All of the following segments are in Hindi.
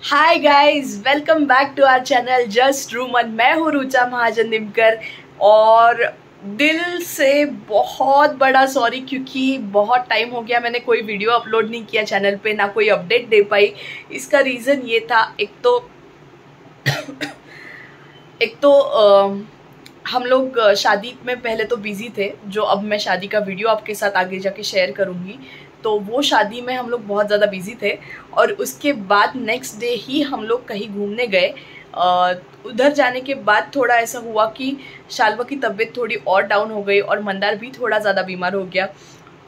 Hi guys, welcome back to our channel just रूमन। मैं हूँ रुचा महाजन निमकर और दिल से बहुत बड़ा सॉरी, क्योंकि बहुत टाइम हो गया मैंने कोई वीडियो अपलोड नहीं किया चैनल पे, ना कोई अपडेट दे पाई। इसका रीज़न ये था, एक तो हम लोग शादी में पहले तो बिजी थे, जो अब मैं शादी का वीडियो आपके साथ आगे जाके शेयर करूँगी। तो वो शादी में हम लोग बहुत ज़्यादा बिजी थे और उसके बाद नेक्स्ट डे ही हम लोग कहीं घूमने गए। उधर जाने के बाद थोड़ा ऐसा हुआ कि शालवा की तबीयत थोड़ी और डाउन हो गई और मंदार भी थोड़ा ज़्यादा बीमार हो गया।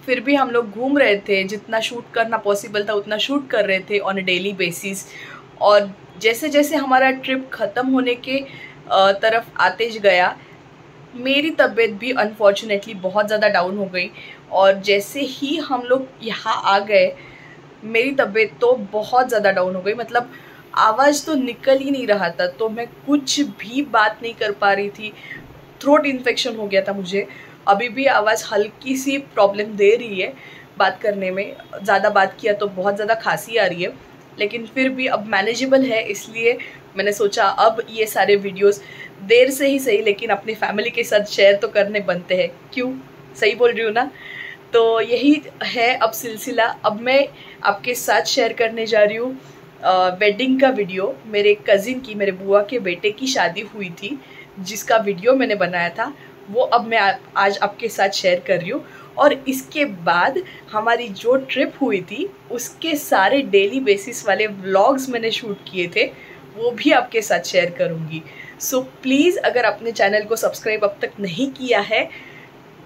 फिर भी हम लोग घूम रहे थे, जितना शूट करना पॉसिबल था उतना शूट कर रहे थे ऑन अ डेली बेसिस। और जैसे जैसे हमारा ट्रिप ख़त्म होने के तरफ आते गया, मेरी तबीयत भी अनफॉर्चुनेटली बहुत ज़्यादा डाउन हो गई। और जैसे ही हम लोग यहाँ आ गए, मेरी तबीयत तो बहुत ज़्यादा डाउन हो गई। मतलब आवाज़ तो निकल ही नहीं रहा था, तो मैं कुछ भी बात नहीं कर पा रही थी। थ्रोट इन्फेक्शन हो गया था मुझे। अभी भी आवाज़ हल्की सी प्रॉब्लम दे रही है बात करने में। ज़्यादा बात किया तो बहुत ज़्यादा खांसी आ रही है, लेकिन फिर भी अब मैनेजेबल है। इसलिए मैंने सोचा अब ये सारे वीडियोस देर से ही सही, लेकिन अपनी फैमिली के साथ शेयर तो करने बनते हैं। क्यों, सही बोल रही हूँ ना? तो यही है अब सिलसिला। अब मैं आपके साथ शेयर करने जा रही हूँ वेडिंग का वीडियो। मेरे कज़िन की, मेरे बुआ के बेटे की शादी हुई थी, जिसका वीडियो मैंने बनाया था, वो अब मैं आज आपके साथ शेयर कर रही हूँ। और इसके बाद हमारी जो ट्रिप हुई थी उसके सारे डेली बेसिस वाले व्लॉग्स मैंने शूट किए थे, वो भी आपके साथ शेयर करूँगी। सो प्लीज़, अगर आपने चैनल को सब्सक्राइब अब तक नहीं किया है,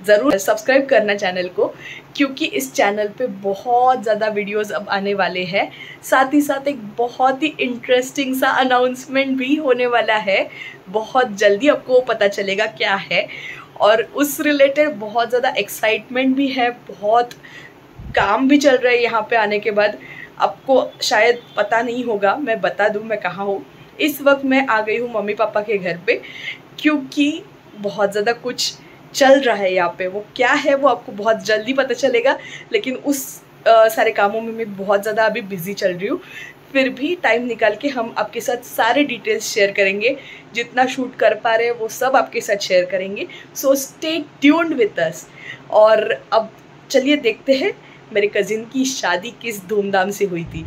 ज़रूर सब्सक्राइब करना चैनल को, क्योंकि इस चैनल पे बहुत ज़्यादा वीडियोस अब आने वाले हैं। साथ ही साथ एक बहुत ही इंटरेस्टिंग सा अनाउंसमेंट भी होने वाला है। बहुत जल्दी आपको पता चलेगा क्या है, और उस रिलेटेड बहुत ज़्यादा एक्साइटमेंट भी है। बहुत काम भी चल रहा है यहाँ पे आने के बाद। आपको शायद पता नहीं होगा, मैं बता दूँ मैं कहाँ हूँ। इस वक्त मैं आ गई हूँ मम्मी पापा के घर पे, क्योंकि बहुत ज़्यादा कुछ चल रहा है यहाँ पे। वो क्या है वो आपको बहुत जल्दी पता चलेगा, लेकिन उस सारे कामों में मैं बहुत ज़्यादा अभी बिजी चल रही हूँ। फिर भी टाइम निकाल के हम आपके साथ सारे डिटेल्स शेयर करेंगे। जितना शूट कर पा रहे हैं वो सब आपके साथ शेयर करेंगे। So stay tuned with us. और अब चलिए देखते हैं मेरे कज़िन की शादी किस धूमधाम से हुई थी।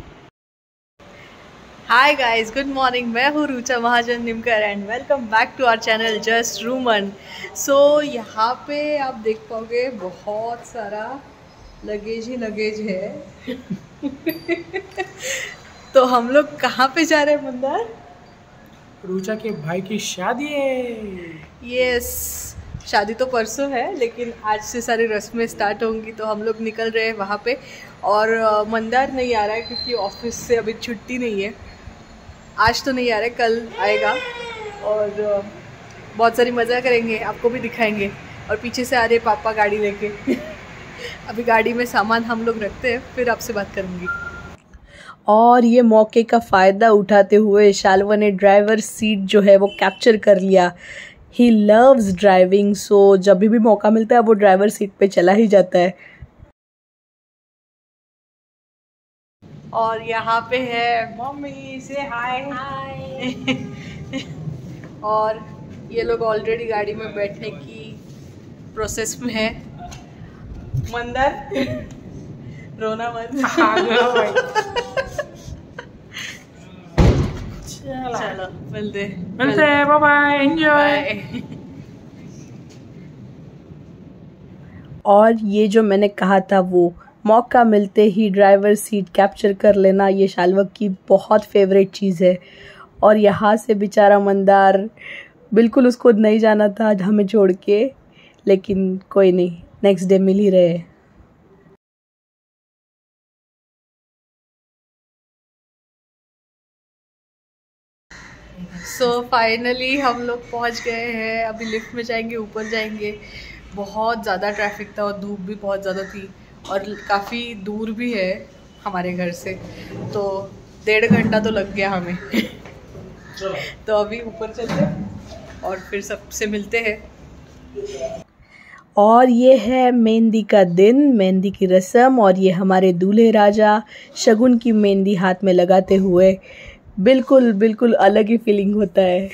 Hi guys, good morning. मैं हूँ Rucha Mahajan Nimkar and welcome back to our channel just Ruman. So यहाँ पे आप देख पाओगे बहुत सारा लगेज ही लगेज है। तो हम लोग कहाँ पे जा रहे हैं मंदार? रुचा के भाई की शादी है। यस, शादी तो परसों है, लेकिन आज से सारी रस्में स्टार्ट होंगी, तो हम लोग निकल रहे हैं वहाँ पे। और मंदार नहीं आ रहा है क्योंकि ऑफिस से अभी छुट्टी नहीं है। आज तो नहीं आ रहा है, कल आएगा। और बहुत सारी मज़ा करेंगे, आपको भी दिखाएंगे। और पीछे से आ रहे पापा गाड़ी लेके। अभी गाड़ी में सामान हम लोग रखते हैं, फिर आपसे बात करूँगी। और ये मौके का फ़ायदा उठाते हुए शालवा ने ड्राइवर सीट जो है वो कैप्चर कर लिया। ही लव्स ड्राइविंग, सो जब भी मौका मिलता है वो ड्राइवर सीट पे चला ही जाता है। और यहाँ पे है मम्मी, से हाय। और ये लोग ऑलरेडी गाड़ी में बैठने की प्रोसेस में है। मंदर रोना मत। चलो मिलते हैं, बाय बाय, एंजॉय। और ये जो मैंने कहा था, वो मौका मिलते ही ड्राइवर सीट कैप्चर कर लेना, ये शालवा की बहुत फेवरेट चीज़ है। और यहाँ से बेचारा मंदार, बिल्कुल उसको नहीं जाना था आज हमें छोड़ के, लेकिन कोई नहीं, नेक्स्ट डे मिल ही रहे। सो फाइनली हम लोग पहुँच गए हैं। अभी लिफ्ट में जाएंगे, ऊपर जाएंगे। बहुत ज़्यादा ट्रैफिक था और धूप भी बहुत ज़्यादा थी, और काफ़ी दूर भी है हमारे घर से, तो 1.5 घंटा तो लग गया हमें। तो अभी ऊपर चलते और फिर सबसे मिलते हैं। और ये है मेहंदी का दिन, मेहंदी की रस्म। और ये हमारे दूल्हे राजा शगुन की मेहंदी हाथ में लगाते हुए बिल्कुल बिल्कुल अलग ही फीलिंग होता है।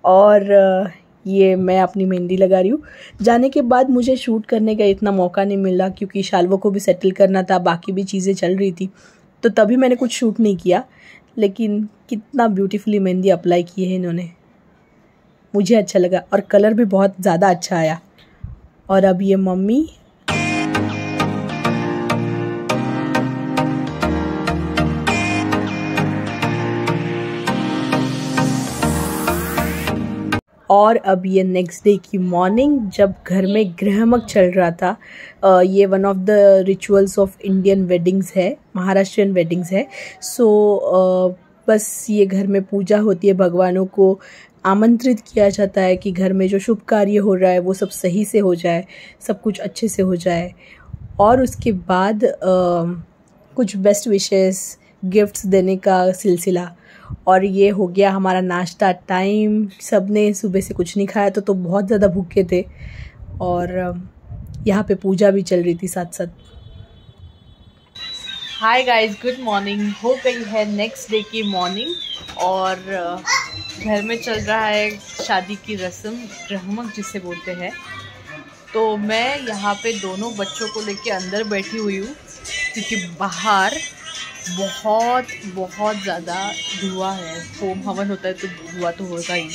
और ये मैं अपनी मेहंदी लगा रही हूँ। जाने के बाद मुझे शूट करने का इतना मौका नहीं मिला क्योंकि शाल्वो को भी सेटल करना था, बाकी भी चीज़ें चल रही थी, तो तभी मैंने कुछ शूट नहीं किया। लेकिन कितना ब्यूटीफुली मेहंदी अप्लाई की है इन्होंने, मुझे अच्छा लगा और कलर भी बहुत ज़्यादा अच्छा आया। और अब ये मम्मी और अब ये नेक्स्ट डे की मॉर्निंग जब घर में गृहमक चल रहा था। ये one of the rituals of Indian weddings है, महाराष्ट्रियन वेडिंग्स है। सो बस ये घर में पूजा होती है, भगवानों को आमंत्रित किया जाता है कि घर में जो शुभ कार्य हो रहा है वो सब सही से हो जाए, सब कुछ अच्छे से हो जाए। और उसके बाद कुछ बेस्ट विशेस, गिफ्ट्स देने का सिलसिला। और ये हो गया हमारा नाश्ता टाइम। सबने सुबह से कुछ नहीं खाया तो बहुत ज़्यादा भूखे थे। और यहाँ पे पूजा भी चल रही थी साथ साथ। हाय गाइस, गुड मॉर्निंग। हो गई है नेक्स्ट डे की मॉर्निंग और घर में चल रहा है शादी की रस्म, गृहमक जिसे बोलते हैं। तो मैं यहाँ पे दोनों बच्चों को लेके अंदर बैठी हुई हूँ क्योंकि बाहर बहुत बहुत ज़्यादा धुआं है। होम हवन होता है तो धुआं तो होगा ही।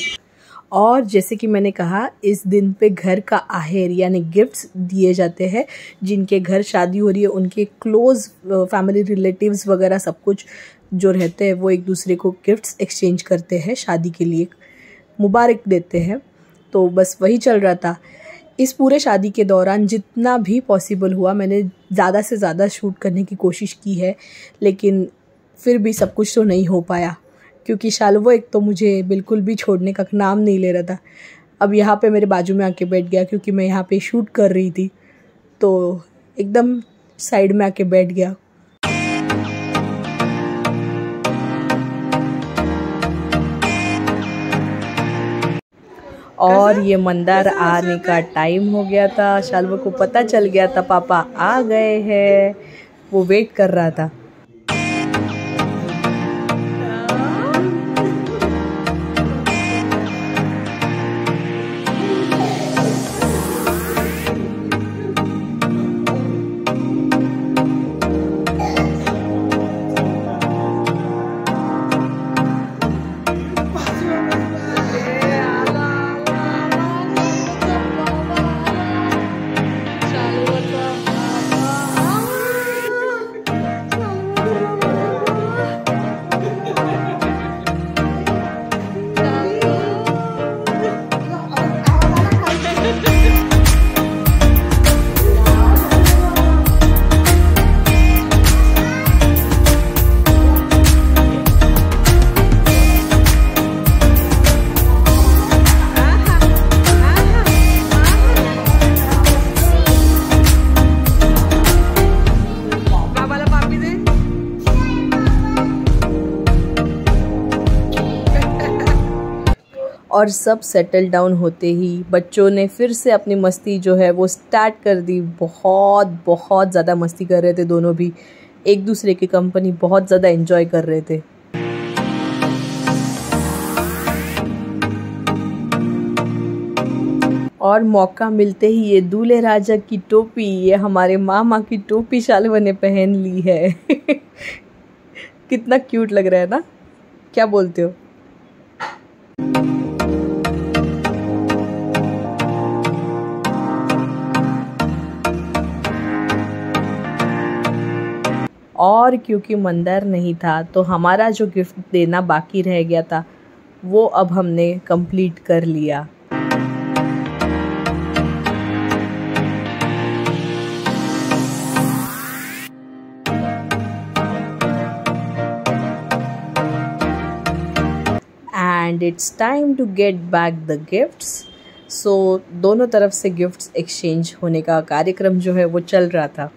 और जैसे कि मैंने कहा, इस दिन पे घर का आहेर यानी गिफ्ट्स दिए जाते हैं। जिनके घर शादी हो रही है उनके क्लोज फैमिली रिलेटिव्स वगैरह सब कुछ जो रहते हैं वो एक दूसरे को गिफ्ट्स एक्सचेंज करते हैं, शादी के लिए मुबारक देते हैं। तो बस वही चल रहा था। इस पूरे शादी के दौरान जितना भी पॉसिबल हुआ मैंने ज़्यादा से ज़्यादा शूट करने की कोशिश की है, लेकिन फिर भी सब कुछ तो नहीं हो पाया क्योंकि शाल्वो एक तो मुझे बिल्कुल भी छोड़ने का नाम नहीं ले रहा था। अब यहाँ पे मेरे बाजू में आके बैठ गया क्योंकि मैं यहाँ पे शूट कर रही थी, तो एकदम साइड में आके बैठ गया। और ये मंदार आने का टाइम हो गया था। शाल्वो को पता चल गया था पापा आ गए हैं, वो वेट कर रहा था। और सब सेटल डाउन होते ही बच्चों ने फिर से अपनी मस्ती जो है वो स्टार्ट कर दी। बहुत बहुत ज़्यादा मस्ती कर रहे थे दोनों भी, एक दूसरे की कंपनी बहुत ज़्यादा एंजॉय कर रहे थे। और मौका मिलते ही ये दूल्हे राजा की टोपी, ये हमारे मामा की टोपी शाल्वो ने पहन ली है। कितना क्यूट लग रहा है ना, क्या बोलते हो? और क्योंकि मंदार नहीं था तो हमारा जो गिफ्ट देना बाकी रह गया था वो अब हमने कंप्लीट कर लिया। And it's time to get back the gifts. So दोनों तरफ से गिफ्ट्स एक्सचेंज होने का कार्यक्रम जो है वो चल रहा था।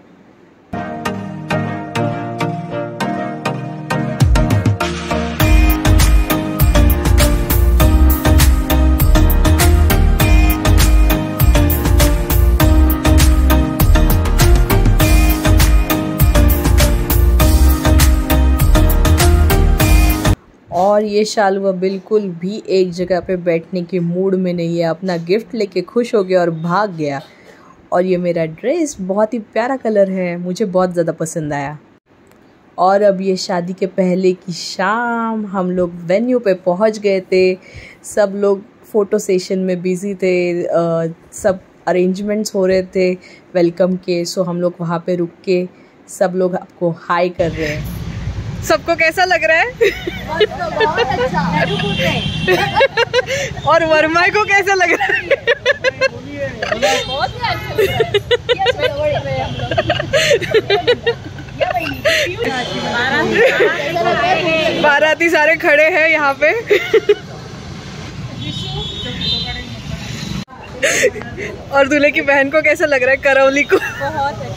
और ये शालवा बिल्कुल भी एक जगह पे बैठने के मूड में नहीं है, अपना गिफ्ट लेके खुश हो गया और भाग गया। और ये मेरा ड्रेस बहुत ही प्यारा कलर है, मुझे बहुत ज़्यादा पसंद आया। और अब ये शादी के पहले की शाम, हम लोग वेन्यू पे पहुंच गए थे। सब लोग फ़ोटो सेशन में बिज़ी थे, सब अरेंजमेंट्स हो रहे थे वेलकम के। सो हम लोग वहाँ पे रुक के सब लोग आपको हाई कर रहे हैं। सबको कैसा लग रहा है? बहुत अच्छा। और वर्मा को कैसा लग रहा है? बहुत बाराती सारे खड़े हैं यहाँ पे। और दूल्हे की बहन को कैसा लग रहा है? करौली को बहुत अच्छा।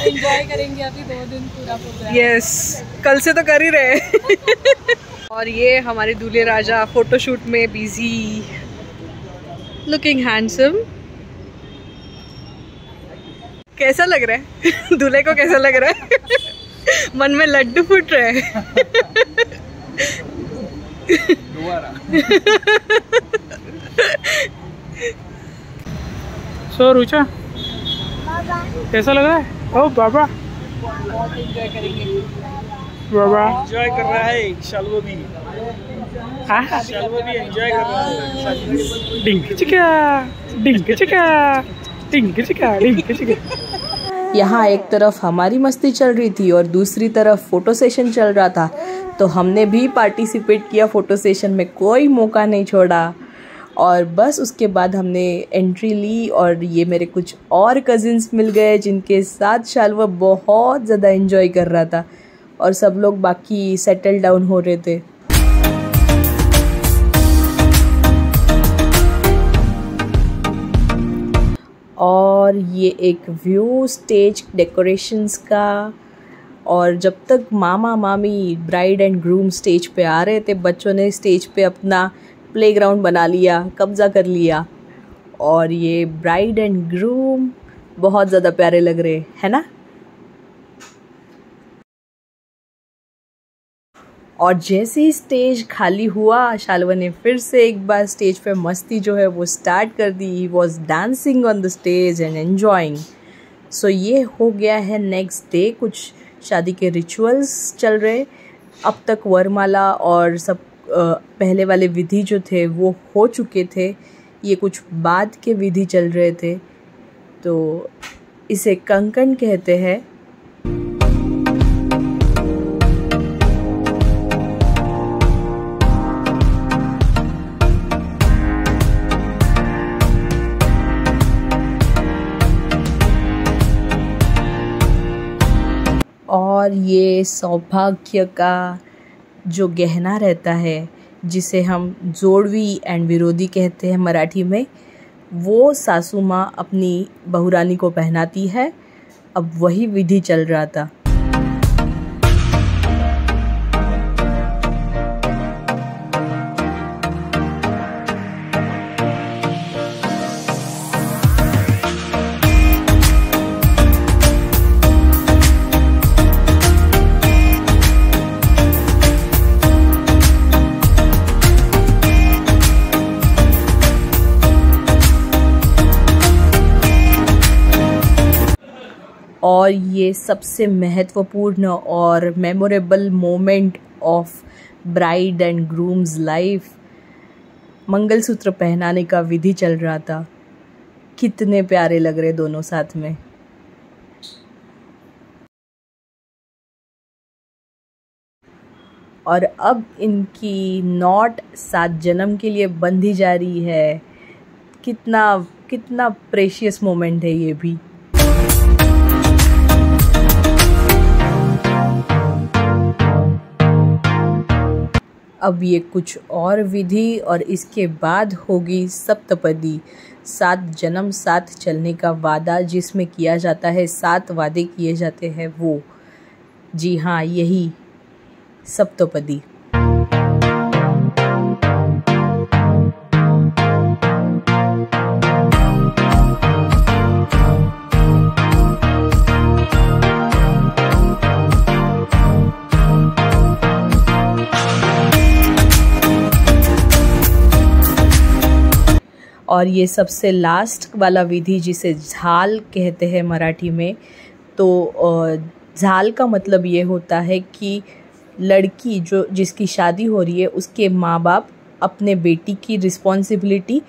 एंजॉय करेंगे अभी 2 दिन पूरा प्रोग्राम। यस, कल से तो कर ही रहे। और ये हमारे दूल्हे राजा फोटोशूट में बिजी, लुकिंग हैंडसम। कैसा लग रहा है? दूल्हे को कैसा लग रहा है? मन में लड्डू फूट रहे हैं। सो रुचा कैसा लग रहा है? ओ बाबा, बहुत एंजॉय करेंगे। बाबा एंजॉय कर रहा है शालवा भी। शालवा भी एंजॉय कर रहा है। डिंग चिका डिंग चिका डिंग चिका डिंग चिका। यहाँ एक तरफ हमारी मस्ती चल रही थी और दूसरी तरफ फ़ोटो सेशन चल रहा था, तो हमने भी पार्टिसिपेट किया फ़ोटो सेशन में, कोई मौका नहीं छोड़ा। और बस उसके बाद हमने एंट्री ली और ये मेरे कुछ और कज़िन्स मिल गए जिनके साथ शालवा बहुत ज़्यादा एंजॉय कर रहा था और सब लोग बाकी सेटल डाउन हो रहे थे। और ये एक व्यू स्टेज डेकोरेशंस का। और जब तक मामा मामी ब्राइड एंड ग्रूम स्टेज पे आ रहे थे, बच्चों ने स्टेज पे अपना प्लेग्राउंड बना लिया, कब्जा कर लिया। और ये ब्राइड एंड ग्रूम बहुत ज़्यादा प्यारे लग रहे है ना। और जैसे ही स्टेज खाली हुआ, शालवा ने फिर से एक बार स्टेज पे मस्ती जो है वो स्टार्ट कर दी। He was dancing on the stage and enjoying. So ये हो गया है नेक्स्ट डे। कुछ शादी के रिचुअल्स चल रहे। अब तक वरमाला और सब पहले वाले विधि जो थे वो हो चुके थे, ये कुछ बाद के विधि चल रहे थे। तो इसे कंकण कहते हैं। और ये सौभाग्य का जो गहना रहता है, जिसे हम जोड़वी एंड विरोधी कहते हैं मराठी में, वो सासू माँ अपनी बहुरानी को पहनाती है। अब वही विधि चल रहा था। और ये सबसे महत्वपूर्ण और memorable moment of bride and grooms life, mangalsutra पहनाने का विधि चल रहा था। कितने प्यारे लग रहे दोनों साथ में। और अब इनकी नॉट 7 जन्म के लिए बंधी जा रही है। कितना प्रेशियस मोमेंट है ये भी। अब ये कुछ और विधि और इसके बाद होगी सप्तपदी, 7 जन्म साथ चलने का वादा जिसमें किया जाता है, 7 वादे किए जाते हैं वो। जी हाँ, यही सप्तपदी। और ये सबसे लास्ट वाला विधि जिसे झाल कहते हैं मराठी में। तो झाल का मतलब ये होता है कि लड़की जिसकी शादी हो रही है उसके माँ बाप अपने बेटी की रिस्पॉन्सिबिलिटी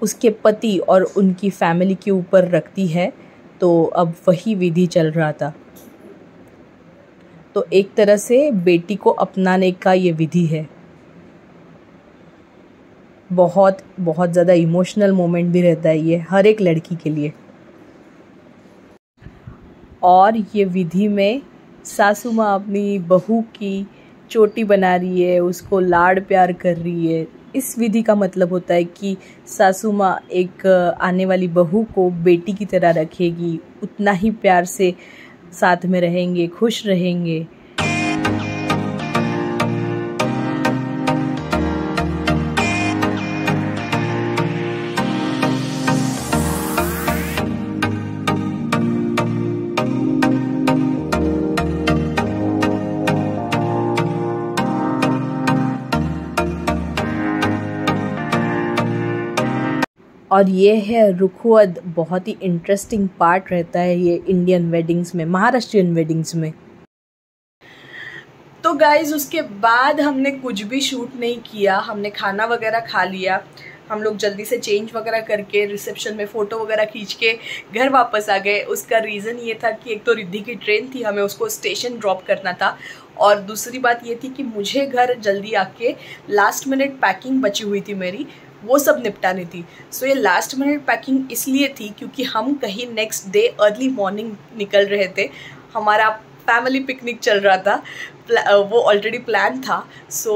उसके पति और उनकी फैमिली के ऊपर रखती है। तो अब वही विधि चल रहा था। तो एक तरह से बेटी को अपनाने का ये विधि है। बहुत बहुत ज़्यादा इमोशनल मोमेंट भी रहता है ये हर एक लड़की के लिए। और ये विधि में सासू माँ अपनी बहू की चोटी बना रही है, उसको लाड़ प्यार कर रही है। इस विधि का मतलब होता है कि सासू माँ एक आने वाली बहू को बेटी की तरह रखेगी, उतना ही प्यार से साथ में रहेंगे, खुश रहेंगे। और ये है रुखवत। बहुत ही इंटरेस्टिंग पार्ट रहता है ये इंडियन वेडिंग्स में, महाराष्ट्रियन वेडिंग्स में। तो गाइज उसके बाद हमने कुछ भी शूट नहीं किया, हमने खाना वगैरह खा लिया। हम लोग जल्दी से चेंज वगैरह करके रिसेप्शन में फ़ोटो वगैरह खींच के घर वापस आ गए। उसका रीज़न ये था कि एक तो रिद्धि की ट्रेन थी, हमें उसको स्टेशन ड्रॉप करना था, और दूसरी बात ये थी कि मुझे घर जल्दी आके लास्ट मिनट पैकिंग बची हुई थी मेरी, वो सब निपटानी थी। सो ये लास्ट मिनट पैकिंग इसलिए थी क्योंकि हम कहीं नेक्स्ट डे अर्ली मॉर्निंग निकल रहे थे। हमारा फैमिली पिकनिक चल रहा था, वो ऑलरेडी प्लान था। सो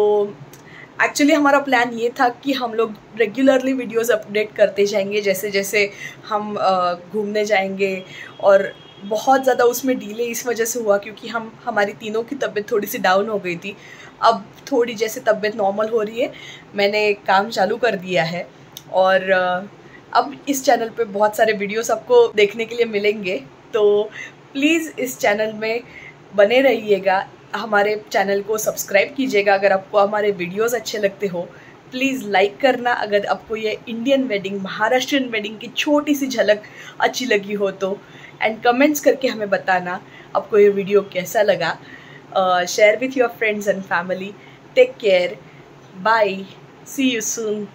एक्चुअली हमारा प्लान ये था कि हम लोग रेगुलरली वीडियोस अपडेट करते जाएंगे जैसे जैसे हम घूमने जाएंगे। और बहुत ज़्यादा उसमें डिले इस वजह से हुआ क्योंकि हमारी तीनों की तबीयत थोड़ी सी डाउन हो गई थी। अब थोड़ी जैसे तबीयत नॉर्मल हो रही है, मैंने काम चालू कर दिया है और अब इस चैनल पे बहुत सारे वीडियोस आपको देखने के लिए मिलेंगे। तो प्लीज़ इस चैनल में बने रहिएगा, हमारे चैनल को सब्सक्राइब कीजिएगा अगर आपको हमारे वीडियोस अच्छे लगते हो। प्लीज़ लाइक करना अगर आपको ये इंडियन वेडिंग, महाराष्ट्रियन वेडिंग की छोटी सी झलक अच्छी लगी हो तो, एंड कमेंट्स करके हमें बताना आपको ये वीडियो कैसा लगा। Share with your friends and family. Take care. Bye. See you soon.